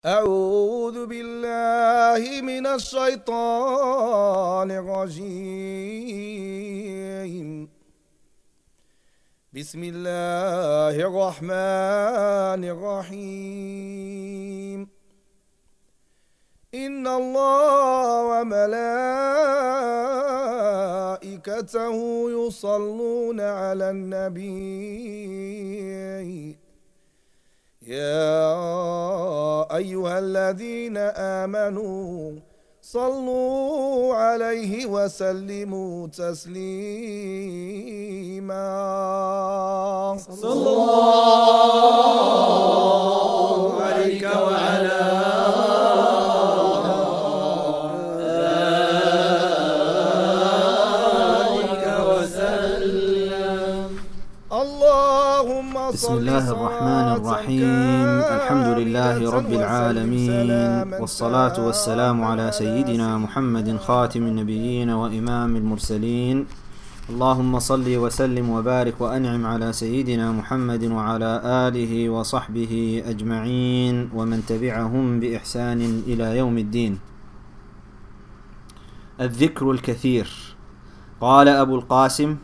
أعوذ بالله من الشيطان الرجيم. بسم الله الرحمن الرحيم. إن الله وملائكته يصلون على النبي يا أيها الذين آمنوا صلوا عليه وسلموا تسليما. صلى الله عليك وعلى آلك وسلم. اللهم بسم الله الرحمن الرحيم. الحمد لله رب العالمين، والصلاة والسلام على سيدنا محمد خاتم النبيين وإمام المرسلين. اللهم صل وسلم وبارك وأنعم على سيدنا محمد وعلى آله وصحبه أجمعين ومن تبعهم بإحسان إلى يوم الدين. الذكر الكثير. قال أبو القاسم: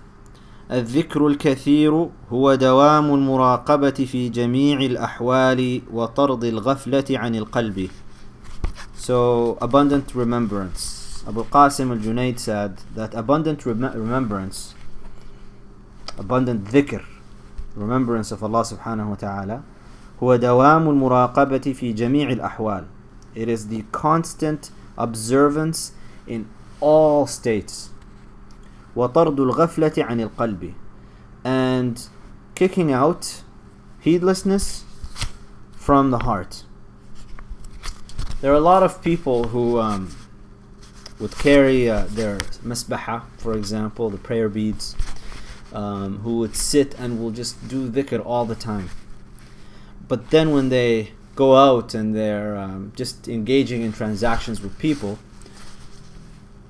الذكر الكثير هو دوام المراقبة في جميع الأحوال وطرد الغفلة عن القلب. So, abundant remembrance. Abu Qasim al-Junayd said that abundant remembrance, abundant dhikr, remembrance of Allah subhanahu wa ta'ala, هو دوام المراقبة في جميع الأحوال. It is the constant observance in all states. وطرد الغفلة عن القلب, and kicking out heedlessness from the heart. There are a lot of people who would carry their masbaha, for example, the prayer beads, who would sit and will just do dhikr all the time. But then when they go out and they're just engaging in transactions with people,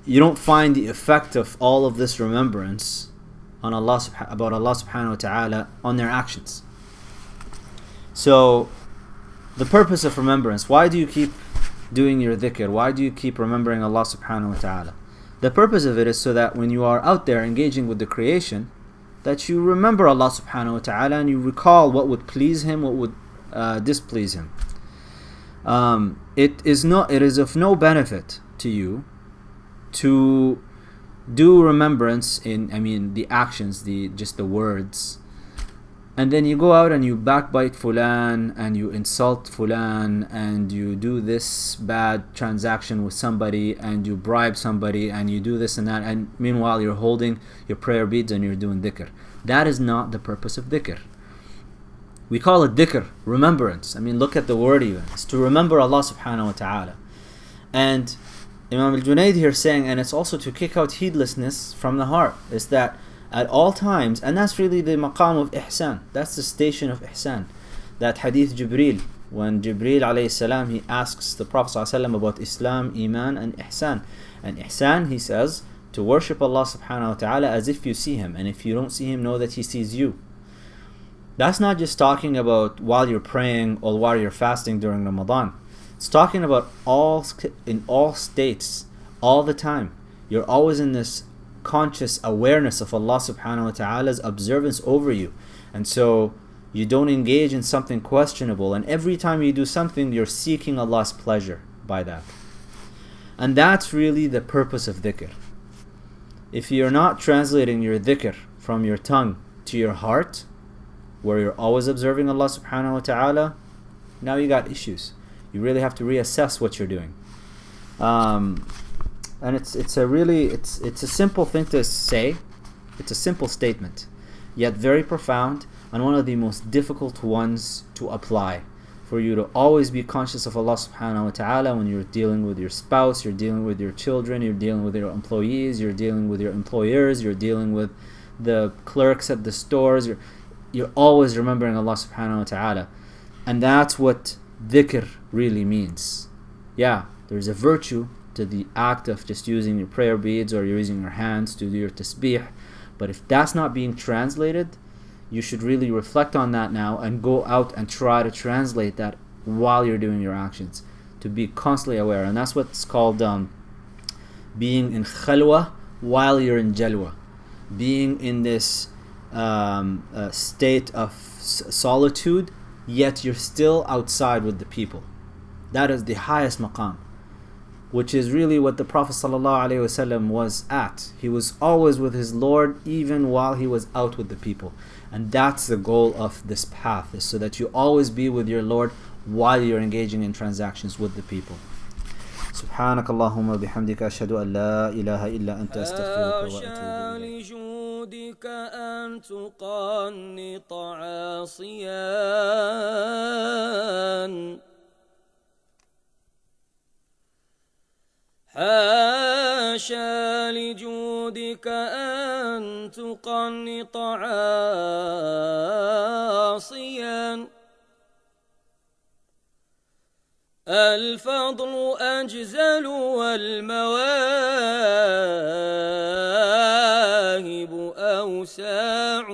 you don't find the effect of all of this remembrance on Allah about Allah subhanahu wa ta'ala on their actions. So the purpose of remembrance, why do you keep doing your dhikr? Why do you keep remembering Allah subhanahu wa ta'ala? The purpose of it is so that when you are out there engaging with the creation, that you remember Allah subhanahu wa ta'ala and you recall what would please Him, what would displease Him. It is of no benefit to you to do remembrance in the actions, just the words, and then you go out and you backbite fulan and you insult fulan and you do this bad transaction with somebody and you bribe somebody and you do this and that, and meanwhile you're holding your prayer beads and you're doing dhikr. That is not the purpose of dhikr. We call it dhikr, remembrance. Look at the word even. It's to remember Allah subhanahu wa ta'ala. And Imam al-Junayd here saying, and it's also to kick out heedlessness from the heart, is that at all times, and that's really the maqam of ihsan, that's the station of ihsan. That hadith Jibreel, when Jibreel alayhi salam, he asks the Prophet ﷺ about Islam, Iman and ihsan. And ihsan, he says, to worship Allah subhanahu wa ta'ala as if you see Him, and if you don't see Him, know that He sees you. That's not just talking about while you're praying or while you're fasting during Ramadan. It's talking about in all states, all the time. You're always in this conscious awareness of Allah subhanahu wa ta'ala's observance over you. And so you don't engage in something questionable. And every time you do something, you're seeking Allah's pleasure by that. And that's really the purpose of dhikr. If you're not translating your dhikr from your tongue to your heart, where you're always observing Allah subhanahu wa ta'ala, now you got issues. You really have to reassess what you're doing. And it's a simple thing to say. It's a simple statement, yet very profound, and one of the most difficult ones to apply. For you to always be conscious of Allah subhanahu wa ta'ala when you're dealing with your spouse, you're dealing with your children, you're dealing with your employees, you're dealing with your employers, you're dealing with the clerks at the stores. You're always remembering Allah subhanahu wa ta'ala. And that's what dhikr really means. Yeah, there's a virtue to the act of just using your prayer beads or using your hands to do your tasbih, but if that's not being translated, you should really reflect on that now and go out and try to translate that while you're doing your actions, to be constantly aware. And that's what's called being in khalwa while you're in jalwa, being in this state of solitude, yet you're still outside with the people. That is the highest maqam, which is really what the Prophet ﷺ was at. He was always with his Lord even while he was out with the people. And that's the goal of this path, is so that you always be with your Lord while you're engaging in transactions with the people. سبحانك اللهم وبحمدك أشهد أن لا إله إلا أنت أستغفرك وأتوب إليك. لجودك أن تقنط عاصيا حاشا لجودك أن تقنط عاصيا الفضل أجزل والمواهب أوسع